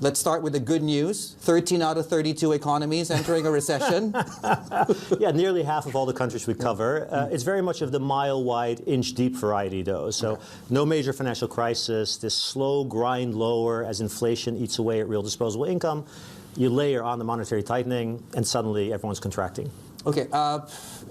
let's start with the good news. 13 out of 32 economies entering a recession. Yeah, nearly half of all the countries we cover. It's very much of the mile-wide, inch-deep variety, though. So no major financial crisis, this slow grind lower as inflation eats away at real disposable income. You layer on the monetary tightening, and suddenly everyone's contracting. Okay,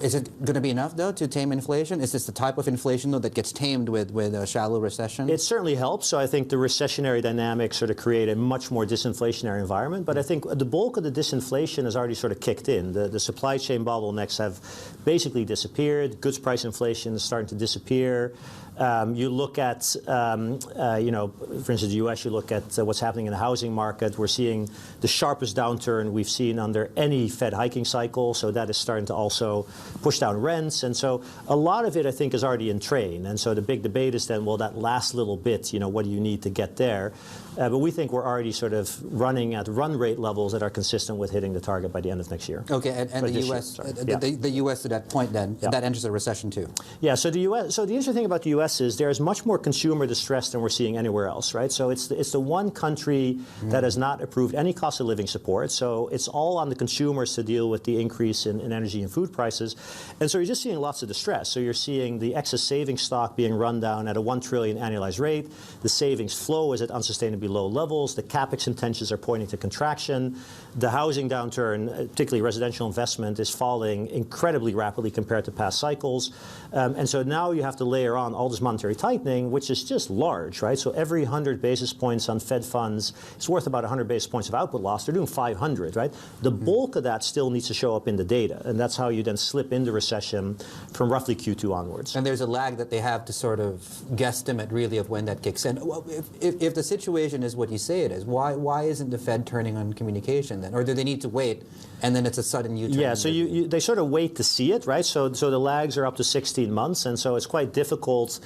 is it going to be enough, though, to tame inflation? Is this the type of inflation, though, that gets tamed with a shallow recession? It certainly helps. So I think the recessionary dynamics sort of create a much more disinflationary environment. But I think the bulk of the disinflation has already sort of kicked in. The supply chain bottlenecks have basically disappeared. Goods price inflation is starting to disappear. You look at, you know, for instance, the U.S., you look at what's happening in the housing market. We're seeing the sharpest downturn we've seen under any Fed hiking cycle. So that is starting to also push down rents. And so a lot of it, I think, is already in train. And so the big debate is then, well, that last little bit, you know, what do you need to get there? But we think we're already sort of running at run rate levels that are consistent with hitting the target by the end of next year. Okay, and the U.S., the U.S. to that point then, that enters a recession too. Yeah, so the U.S., so the interesting thing about the U.S. is there's much more consumer distress than we're seeing anywhere else, right? So it's the one country that has not approved any cost of living support. So it's all on the consumers to deal with the increase in energy and food prices. And so you're just seeing lots of distress. So you're seeing the excess savings stock being run down at a $1 trillion annualized rate. The savings flow is at unsustainably low levels. The capex intentions are pointing to contraction. The housing downturn, particularly residential investment, is falling incredibly rapidly compared to past cycles. And so now you have to layer on all this monetary tightening, which is just large, right? So every 100 basis points on Fed funds is worth about 100 basis points of output loss. They're doing 500, right? The bulk of that still needs to show up in the data. And that's how you then slip into recession from roughly Q2 onwards. And there's a lag that they have to sort of guesstimate really of when that kicks in. Well, if the situation is what you say it is, why isn't the Fed turning on communication then? Or do they need to wait and then it's a sudden U-turn? Yeah, so they sort of wait to see it, right? So the lags are up to 16 months, and so it's quite difficult.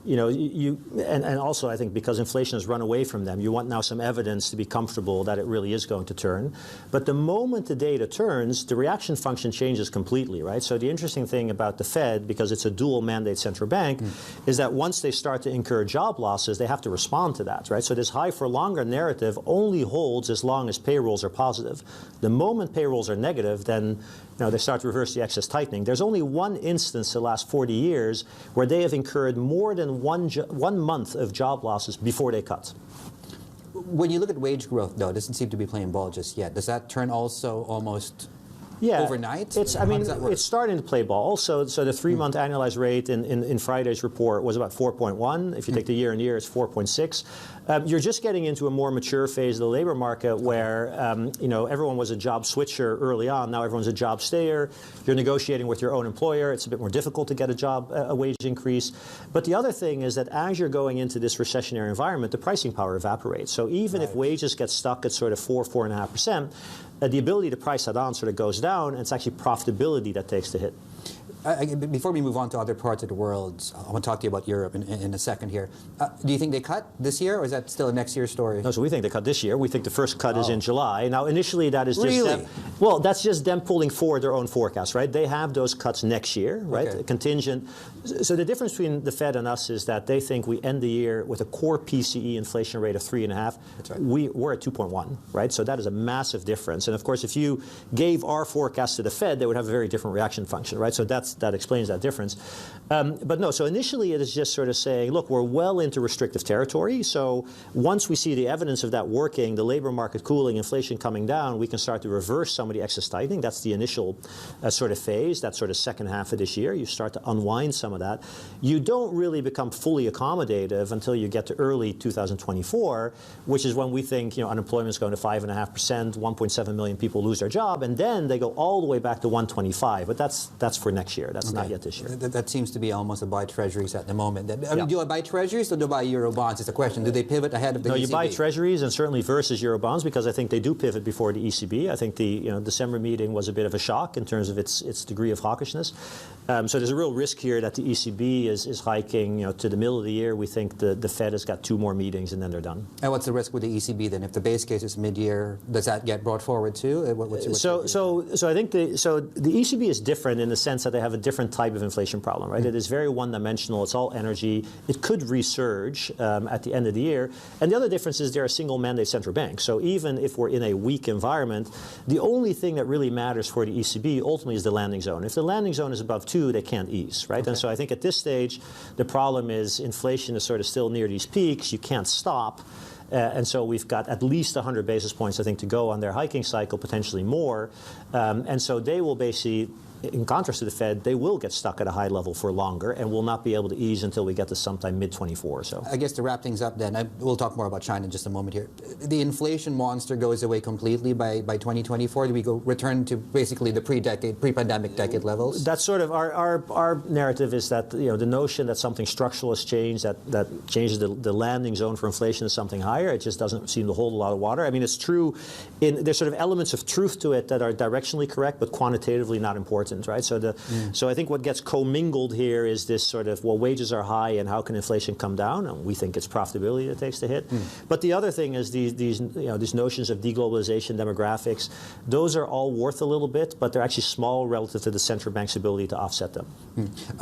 You know, and also I think because inflation has run away from them, you want now some evidence to be comfortable that it really is going to turn. But the moment the data turns, the reaction function changes completely, right? So the interesting thing about the Fed, because it's a dual mandate central bank, is that once they start to incur job losses, they have to respond to that, right? So this high for longer narrative only holds as long as payrolls are positive. The moment payrolls are negative, then they start to reverse the excess tightening. There's only one instance the last 40 years where they have incurred more than one month of job losses before they cut. When you look at wage growth, though, it doesn't seem to be playing ball just yet. Does that turn also almost overnight? It's starting to play ball. So the 3-month annualized rate in Friday's report was about 4.1. If you take the year and year, it's 4.6. You're just getting into a more mature phase of the labor market where everyone was a job switcher early on. Now everyone's a job stayer. You're negotiating with your own employer. It's a bit more difficult to get a wage increase. But the other thing is that as you're going into this recessionary environment, the pricing power evaporates. So even if wages get stuck at sort of 4.5%, the ability to price that on sort of goes down, and it's actually profitability that takes the hit. Before we move on to other parts of the world, I want to talk to you about Europe in a second here. Do you think they cut this year, or is that still a next year story? No, so we think they cut this year. We think the first cut is in July. Now, initially, that is just really? That's just them pulling forward their own forecast, right? They have those cuts next year, right? Okay. Contingent. So the difference between the Fed and us is that they think we end the year with a core PCE inflation rate of 3.5. That's right. We're at 2.1, right? So that is a massive difference. And of course, if you gave our forecast to the Fed, they would have a very different reaction function, right? So that explains that difference. But no, so initially it is just sort of saying, look, we're well into restrictive territory. So once we see the evidence of that working, the labor market cooling, inflation coming down, we can start to reverse some of the excess tightening. That's the initial sort of phase, that sort of second half of this year. You start to unwind some of that. You don't really become fully accommodative until you get to early 2024, which is when we think unemployment is going to 5.5%, 1.7 million people lose their job, and then they go all the way back to 125. But that's for next year. That's not yet this year. That seems to be almost a buy treasuries at the moment. I mean, do I buy treasuries or do I buy euro bonds? It's a question. Do they pivot ahead of the ECB? No, you buy treasuries and certainly versus euro bonds because I think they do pivot before the ECB. I think the December meeting was a bit of a shock in terms of its degree of hawkishness. So there's a real risk here that the ECB is hiking, to the middle of the year. We think the Fed has got 2 more meetings and then they're done. And what's the risk with the ECB then? If the base case is mid-year, does that get brought forward too? So I think the ECB is different in the sense that they have a different type of inflation problem, right? It is very one-dimensional. It's all energy. It could resurge at the end of the year. And the other difference is they're a single mandate central bank. So even if we're in a weak environment, the only thing that really matters for the ECB ultimately is the landing zone. If the landing zone is above 2, they can't ease, right? Okay. And so I think at this stage, the problem is inflation is sort of still near these peaks. You can't stop. And so we've got at least 100 basis points, I think, to go on their hiking cycle, potentially more. And so they will basically, in contrast to the Fed, they will get stuck at a high level for longer and will not be able to ease until we get to sometime mid-24. So I guess to wrap things up then, we'll talk more about China in just a moment here. The inflation monster goes away completely by 2024? Do we return to basically the pre-pandemic decade levels? That's sort of our narrative is that the notion that something structural has changed, that changes the landing zone for inflation is something higher. It just doesn't seem to hold a lot of water. I mean, it's true. There's sort of elements of truth to it that are directionally correct, but quantitatively not important. Right, so I think what gets commingled here is this sort of, well, wages are high and how can inflation come down? And we think it's profitability that takes the hit. But the other thing is these notions of deglobalization, demographics. Those are all worth a little bit, but they're actually small relative to the central bank's ability to offset them.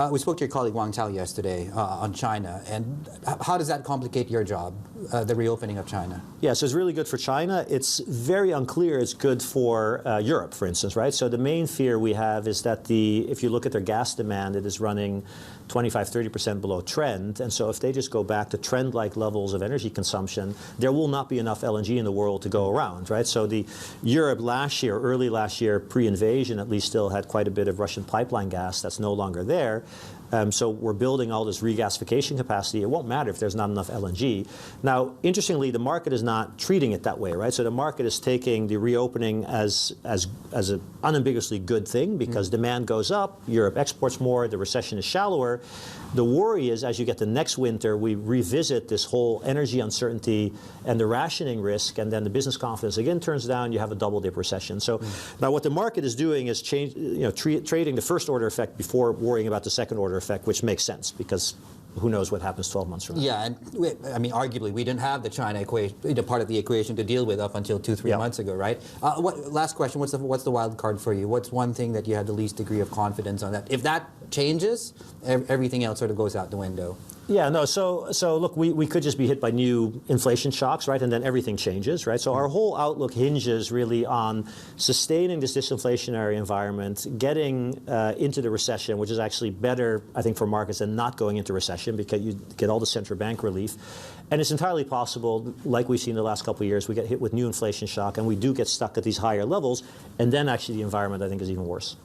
We spoke to your colleague Wang Tao yesterday on China, and how does that complicate your job, the reopening of China? Yeah, so it's really good for China. It's very unclear it's good for Europe, for instance, right? So the main fear we have is that if you look at their gas demand, it is running 25–30% below trend. And so if they just go back to trend-like levels of energy consumption, there will not be enough LNG in the world to go around, right? So Europe early last year, pre-invasion at least, still had quite a bit of Russian pipeline gas that's no longer there. So we're building all this regasification capacity. It won't matter if there's not enough LNG. Now, interestingly, the market is not treating it that way, right? So the market is taking the reopening as an unambiguously good thing because demand goes up, Europe exports more, the recession is shallower. The worry is as you get to next winter, we revisit this whole energy uncertainty and the rationing risk, and then the business confidence again turns down, you have a double-dip recession. So now what the market is doing is trading the first-order effect before worrying about the second-order effect, which makes sense because who knows what happens 12 months from now. Yeah, and I mean, arguably, we didn't have the China equation, part of the equation to deal with up until 2–3 months ago, right? Last question, what's the wild card for you? What's one thing that you had the least degree of confidence on that? If that changes, everything else sort of goes out the window. Yeah, no, so look, we could just be hit by new inflation shocks, right, and then everything changes, right? So our whole outlook hinges really on sustaining this disinflationary environment, getting into the recession, which is actually better, I think, for markets than not going into recession because you get all the central bank relief. And it's entirely possible, like we've seen the last couple of years, we get hit with new inflation shock and we do get stuck at these higher levels, and then actually the environment, I think, is even worse.